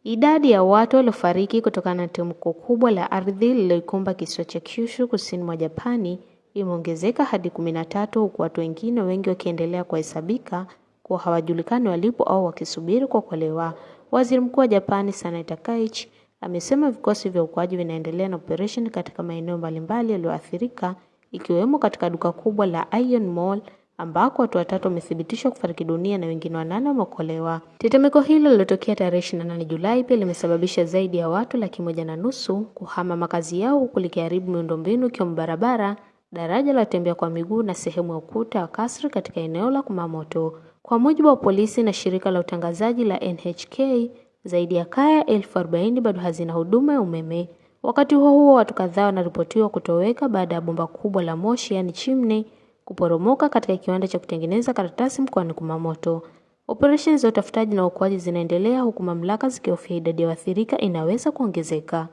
Idadi ya watu waliofariki kutokana na tetemeko kubwa la ardhi lililoikumba kisiwa cha Kyushu kusini mwa Japani imeongezeka hadi 13, huku watu wengine wengi wakiendelea kuhesabika kuwa hawajulikani walipo au wakisubiri kuokolewa. Waziri Mkuu wa Japani Sanai Takaichi amesema vikosi vya uokoaji vinaendelea na operation katika maeneo mbalimbali yaliyoathirika, ikiwemo katika duka kubwa la Ion Mall ambako watu 3 wamethibitishwa kufariki dunia na wengine 8 wameokolewa. Tetemeko hilo lililotokea tarehe 28 Julai pia limesababisha zaidi ya watu 150,000 kuhama makazi yao, huku likiharibu miundombinu ikiwemo barabara, daraja la watembea kwa miguu na sehemu ya ukuta wa kasri katika eneo la Kumamoto. Kwa mujibu wa polisi na shirika la utangazaji la NHK, zaidi ya kaya 40,000 bado hazina huduma ya umeme. Wakati huo watu kadhaa wanaripotiwa kutoweka baada ya bomba kubwa la moshi yani chimney kuporomoka katika kiwanda cha kutengeneza karatasi mkoani Kumamoto. Operesheni za utafutaji na uokoaji zinaendelea, huku mamlaka zikihofia idadi ya waathirika inaweza kuongezeka.